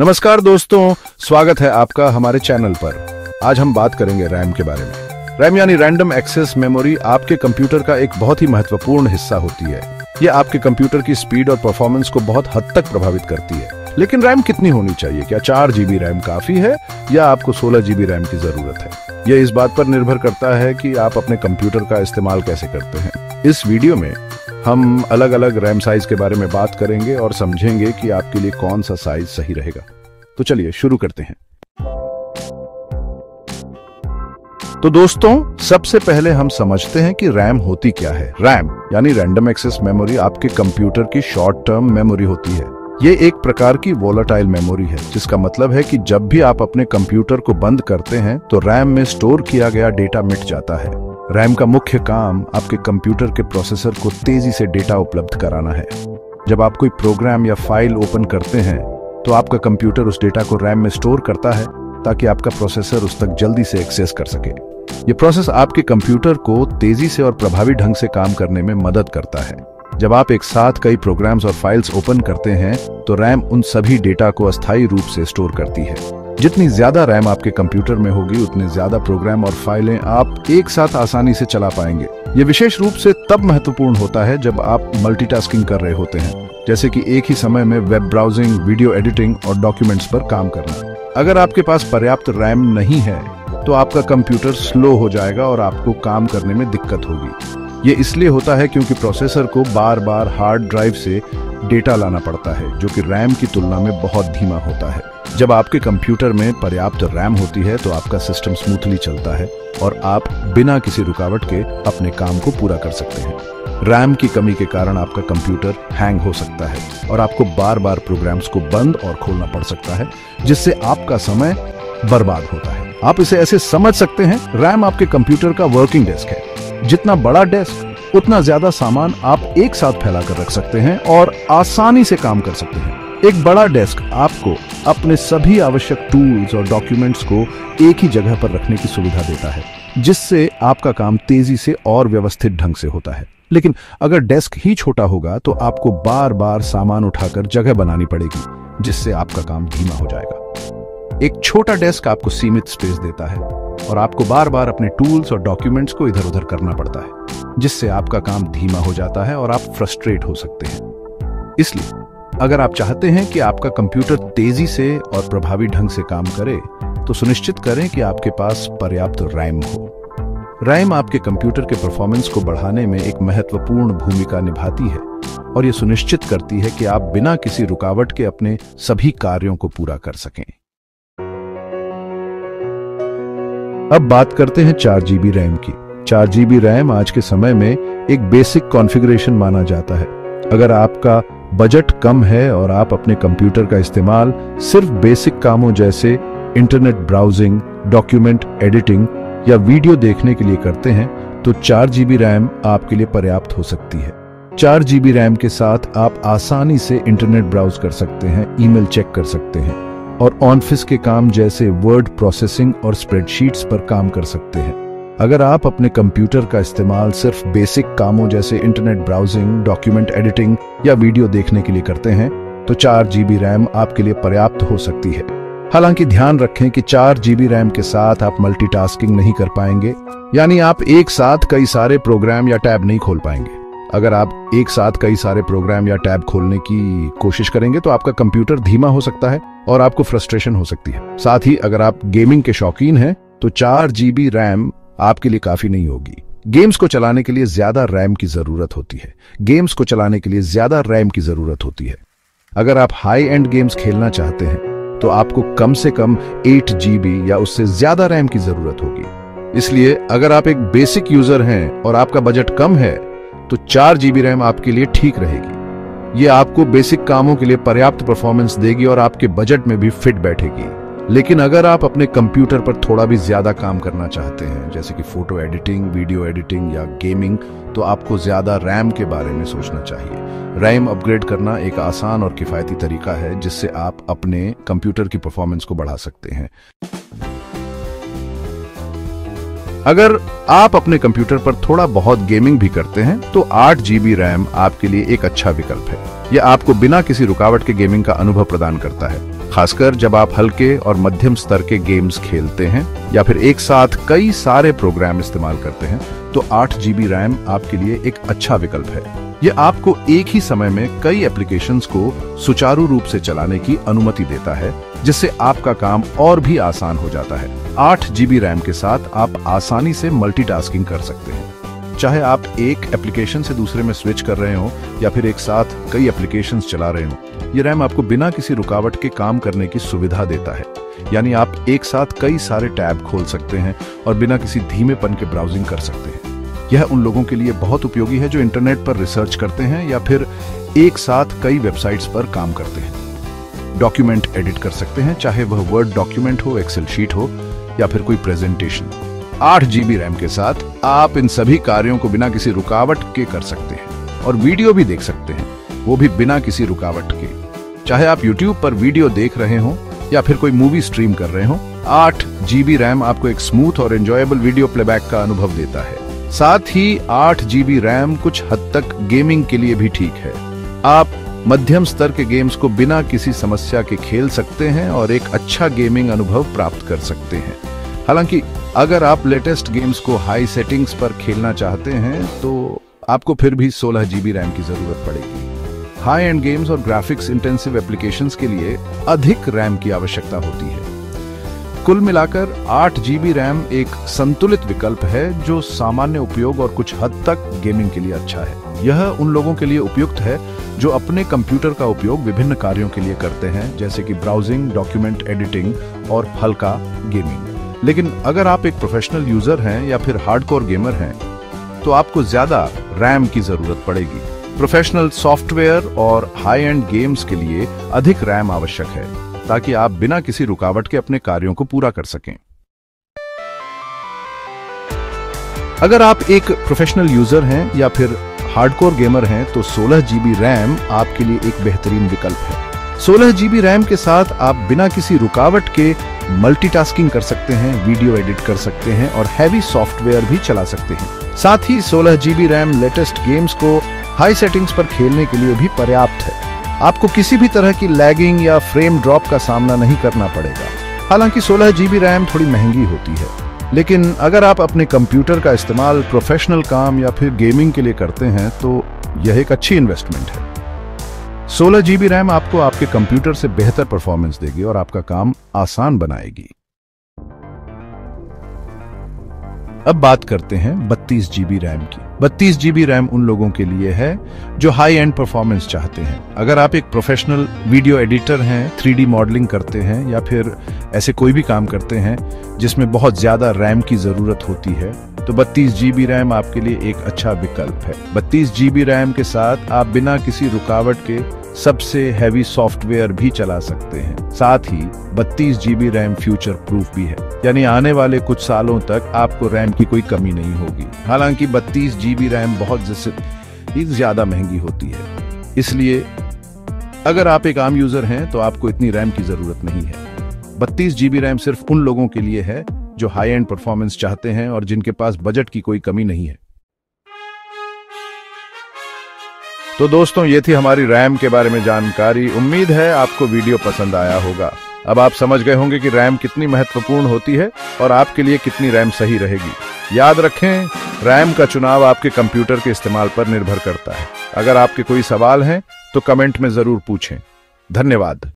नमस्कार दोस्तों, स्वागत है आपका हमारे चैनल पर। आज हम बात करेंगे रैम के बारे में। रैम यानी रैंडम एक्सेस मेमोरी आपके कंप्यूटर का एक बहुत ही महत्वपूर्ण हिस्सा होती है। ये आपके कंप्यूटर की स्पीड और परफॉर्मेंस को बहुत हद तक प्रभावित करती है। लेकिन रैम कितनी होनी चाहिए? क्या 4 GB रैम काफी है या आपको 16 GB रैम की जरूरत है? यह इस बात पर निर्भर करता है कि आप अपने कंप्यूटर का इस्तेमाल कैसे करते हैं। इस वीडियो में हम अलग अलग रैम साइज के बारे में बात करेंगे और समझेंगे कि आपके लिए कौन सा साइज सही रहेगा। तो चलिए शुरू करते हैं। तो दोस्तों, सबसे पहले हम समझते हैं कि रैम होती क्या है। रैम यानी रैंडम एक्सेस मेमोरी आपके कंप्यूटर की शॉर्ट टर्म मेमोरी होती है। ये एक प्रकार की वोलेटाइल मेमोरी है, जिसका मतलब है कि जब भी आप अपने कंप्यूटर को बंद करते हैं तो रैम में स्टोर किया गया डेटा मिट जाता है। रैम का मुख्य काम आपके कंप्यूटर के प्रोसेसर को तेजी से डेटा उपलब्ध कराना है। जब आप कोई प्रोग्राम या फाइल ओपन करते हैं तो आपका कंप्यूटर उस डेटा को रैम में स्टोर करता है ताकि आपका प्रोसेसर उस तक जल्दी से एक्सेस कर सके। ये प्रोसेस आपके कंप्यूटर को तेजी से और प्रभावी ढंग से काम करने में मदद करता है। जब आप एक साथ कई प्रोग्राम्स और फाइल्स ओपन करते हैं तो रैम उन सभी डेटा को अस्थायी रूप से स्टोर करती है। जितनी ज्यादा रैम आपके कंप्यूटर में होगी, उतने ज्यादा प्रोग्राम और फाइलें आप एक साथ आसानी से चला पाएंगे। ये विशेष रूप से तब महत्वपूर्ण होता है जब आप मल्टीटास्किंग कर रहे होते हैं, जैसे कि एक ही समय में वेब ब्राउजिंग, वीडियो एडिटिंग और डॉक्यूमेंट्स पर काम करना। अगर आपके पास पर्याप्त रैम नहीं है तो आपका कंप्यूटर स्लो हो जाएगा और आपको काम करने में दिक्कत होगी। ये इसलिए होता है क्योंकि प्रोसेसर को बार बार हार्ड ड्राइव से डेटा लाना पड़ता है, जो कि रैम की तुलना में बहुत धीमा होता है। जब आपके कंप्यूटर में पर्याप्त रैम होती है तो आपका सिस्टम स्मूथली चलता है और आप बिना किसी रुकावट के अपने काम को पूरा कर सकते हैं। रैम की कमी के कारण आपका कंप्यूटर हैंग हो सकता है और आपको बार बार प्रोग्राम्स को बंद और खोलना पड़ सकता है, जिससे आपका समय बर्बाद होता है। आप इसे ऐसे समझ सकते हैं, रैम आपके कंप्यूटर का वर्किंग डेस्क है। जितना बड़ा डेस्क, उतना ज्यादा सामान आप एक साथ फैलाकर रख सकते हैं और आसानी से काम कर सकते हैं। एक बड़ा डेस्क आपको अपने सभी आवश्यक टूल्स और डॉक्यूमेंट्स को एक ही जगह पर रखने की सुविधा देता है, जिससे आपका काम तेजी से और व्यवस्थित ढंग से होता है। लेकिन अगर डेस्क ही छोटा होगा तो आपको बार बार सामान उठाकर जगह बनानी पड़ेगी, जिससे आपका काम धीमा हो जाएगा। एक छोटा डेस्क आपको सीमित स्पेस देता है और आपको बार बार अपने टूल्स और डॉक्यूमेंट्स को इधर उधर करना पड़ता है, जिससे आपका काम धीमा हो जाता है और आप फ्रस्ट्रेट हो सकते हैं। इसलिए अगर आप चाहते हैं कि आपका कंप्यूटर तेजी से और प्रभावी ढंग से काम करे, तो सुनिश्चित करें कि आपके पास पर्याप्त रैम हो। रैम आपके कंप्यूटर के परफॉर्मेंस को बढ़ाने में एक महत्वपूर्ण भूमिका निभाती है और यह सुनिश्चित करती है कि आप बिना किसी रुकावट के अपने सभी कार्यों को पूरा कर सकें। अब बात करते हैं 4 GB रैम की। 4 GB रैम आज के समय में एक बेसिक कॉन्फ़िगरेशन माना जाता है। अगर आपका बजट कम है और आप अपने कंप्यूटर का इस्तेमाल सिर्फ बेसिक कामों जैसे इंटरनेट ब्राउजिंग, डॉक्यूमेंट एडिटिंग या वीडियो देखने के लिए करते हैं, तो 4 GB रैम आपके लिए पर्याप्त हो सकती है। 4 GB रैम के साथ आप आसानी से इंटरनेट ब्राउज कर सकते हैं, ईमेल चेक कर सकते हैं और ऑफिस के काम जैसे वर्ड प्रोसेसिंग और स्प्रेडशीट्स पर काम कर सकते हैं। अगर आप अपने कंप्यूटर का इस्तेमाल सिर्फ बेसिक कामों जैसे इंटरनेट ब्राउजिंग, डॉक्यूमेंट एडिटिंग या वीडियो देखने के लिए करते हैं, तो 4 GB रैम आपके लिए पर्याप्त हो सकती है। हालांकि ध्यान रखें कि 4 GB रैम के साथ आप मल्टीटास्किंग नहीं कर पाएंगे, यानी आप एक साथ कई सारे प्रोग्राम या टैब नहीं खोल पाएंगे। अगर आप एक साथ कई सारे प्रोग्राम या टैब खोलने की कोशिश करेंगे तो आपका कंप्यूटर धीमा हो सकता है और आपको फ्रस्ट्रेशन हो सकती है। साथ ही अगर आप गेमिंग के शौकीन हैं तो 4 GB रैम आपके लिए काफी नहीं होगी। गेम्स को चलाने के लिए ज्यादा रैम की जरूरत होती है। गेम्स को चलाने के लिए ज्यादा रैम की जरूरत होती है। अगर आप हाई एंड गेम्स खेलना चाहते हैं तो आपको कम से कम 8 GB या उससे ज्यादा रैम की जरूरत होगी। इसलिए अगर आप एक बेसिक यूजर हैं और आपका बजट कम है तो 4 GB रैम आपके लिए ठीक रहेगी। ये आपको बेसिक कामों के लिए पर्याप्त परफॉर्मेंस देगी और आपके बजट में भी फिट बैठेगी। लेकिन अगर आप अपने कंप्यूटर पर थोड़ा भी ज्यादा काम करना चाहते हैं, जैसे कि फोटो एडिटिंग, वीडियो एडिटिंग या गेमिंग, तो आपको ज्यादा रैम के बारे में सोचना चाहिए। रैम अपग्रेड करना एक आसान और किफायती तरीका है जिससे आप अपने कंप्यूटर की परफॉर्मेंस को बढ़ा सकते हैं। अगर आप अपने कंप्यूटर पर थोड़ा बहुत गेमिंग भी करते हैं तो 8 GB रैम आपके लिए एक अच्छा विकल्प है। यह आपको बिना किसी रुकावट के गेमिंग का अनुभव प्रदान करता है। खासकर जब आप हल्के और मध्यम स्तर के गेम्स खेलते हैं या फिर एक साथ कई सारे प्रोग्राम इस्तेमाल करते हैं, तो 8 GB रैम आपके लिए एक अच्छा विकल्प है। यह आपको एक ही समय में कई एप्लीकेशंस को सुचारू रूप से चलाने की अनुमति देता है, जिससे आपका काम और भी आसान हो जाता है। 8 GB रैम के साथ आप आसानी से मल्टीटास्किंग कर सकते हैं। चाहे आप एक एप्लीकेशन से दूसरे में स्विच कर रहे हो या फिर एक साथ कई एप्लीकेशंस चला रहे हो, ये रैम आपको बिना किसी रुकावट के काम करने की सुविधा देता है। यानी आप एक साथ कई सारे टैब खोल सकते हैं और बिना किसी धीमेपन के ब्राउजिंग कर सकते हैं। यह उन लोगों के लिए बहुत उपयोगी है जो इंटरनेट पर रिसर्च करते हैं या फिर एक साथ कई वेबसाइट्स पर काम करते हैं। डॉक्यूमेंट एडिट कर सकते हैं, चाहे वह वर्ड डॉक्यूमेंट हो, एक्सेल शीट हो या फिर कोई प्रेजेंटेशन। 8 GB रैम के साथ आप इन सभी कार्यों को बिना किसी रुकावट के कर सकते हैं और वीडियो भी देख सकते हैं, वो भी बिना किसी रुकावट के। चाहे आप YouTube पर वीडियो देख रहे हो या फिर कोई मूवी स्ट्रीम कर रहे हो, 8 GB रैम आपको एक स्मूथ और एंजॉयबल वीडियो प्लेबैक का अनुभव देता है। साथ ही 8 GB रैम कुछ हद तक गेमिंग के लिए भी ठीक है। आप मध्यम स्तर के गेम्स को बिना किसी समस्या के खेल सकते हैं और एक अच्छा गेमिंग अनुभव प्राप्त कर सकते हैं। हालांकि अगर आप लेटेस्ट गेम्स को हाई सेटिंग्स पर खेलना चाहते हैं तो आपको फिर भी 16 GB रैम की जरूरत पड़ेगी। हाई एंड गेम्स और ग्राफिक्स इंटेंसिव एप्लीकेशंस के लिए अधिक रैम की आवश्यकता होती है। कुल मिलाकर 8 GB रैम एक संतुलित विकल्प है जो सामान्य उपयोग और कुछ हद तक गेमिंग के लिए अच्छा है। यह उन लोगों के लिए उपयुक्त है जो अपने कंप्यूटर का उपयोग विभिन्न कार्यों के लिए करते हैं, जैसे कि ब्राउजिंग, डॉक्यूमेंट एडिटिंग और हल्का गेमिंग। लेकिन अगर आप एक प्रोफेशनल यूजर हैं या फिर हार्डकोर गेमर हैं, तो आपको ज्यादा रैम की जरूरत पड़ेगी। प्रोफेशनल सॉफ्टवेयर और हाई एंड गेम्स के लिए अधिक रैम आवश्यक है, ताकि आप बिना किसी रुकावट के अपने कार्यों को पूरा कर सकें। अगर आप एक प्रोफेशनल यूजर हैं या फिर हार्डकोर गेमर हैं, तो 16 GB रैम आपके लिए एक बेहतरीन विकल्प है। 16 GB रैम के साथ आप बिना किसी रुकावट के मल्टीटास्किंग कर सकते हैं, वीडियो एडिट कर सकते हैं और हैवी सॉफ्टवेयर भी चला सकते हैं। साथ ही 16 GB रैम लेटेस्ट गेम्स को हाई सेटिंग्स पर खेलने के लिए भी पर्याप्त है। आपको किसी भी तरह की लैगिंग या फ्रेम ड्रॉप का सामना नहीं करना पड़ेगा। हालांकि 16 GB रैम थोड़ी महंगी होती है, लेकिन अगर आप अपने कंप्यूटर का इस्तेमाल प्रोफेशनल काम या फिर गेमिंग के लिए करते हैं तो यह एक अच्छी इन्वेस्टमेंट है। 16 GB रैम आपको आपके कंप्यूटर से बेहतर परफॉर्मेंस देगी और आपका काम आसान बनाएगी। अब बात करते हैं 32 GB रैम की। 32 GB रैम उन लोगों के लिए है जो हाई एंड परफॉर्मेंस चाहते हैं। अगर आप एक प्रोफेशनल वीडियो एडिटर हैं, 3D मॉडलिंग करते हैं या फिर ऐसे कोई भी काम करते हैं जिसमें बहुत ज्यादा रैम की जरूरत होती है, तो 32 GB रैम आपके लिए एक अच्छा विकल्प है। 32 GB रैम के साथ आप बिना किसी रुकावट के सबसे हैवी सॉफ्टवेयर भी चला सकते हैं। साथ ही 32 GB रैम फ्यूचर प्रूफ भी है, यानी आने वाले कुछ सालों तक आपको रैम की कोई कमी नहीं होगी। हालांकि 32 GB रैम बहुत ज्यादा महंगी होती है, इसलिए अगर आप एक आम यूजर हैं तो आपको इतनी रैम की जरूरत नहीं है। 32 GB रैम सिर्फ उन लोगों के लिए है जो हाई एंड परफॉर्मेंस चाहते हैं और जिनके पास बजट की कोई कमी नहीं है। तो दोस्तों, ये थी हमारी रैम के बारे में जानकारी। उम्मीद है आपको वीडियो पसंद आया होगा। अब आप समझ गए होंगे कि रैम कितनी महत्वपूर्ण होती है और आपके लिए कितनी रैम सही रहेगी। याद रखें, रैम का चुनाव आपके कंप्यूटर के इस्तेमाल पर निर्भर करता है। अगर आपके कोई सवाल हैं तो कमेंट में जरूर पूछें। धन्यवाद।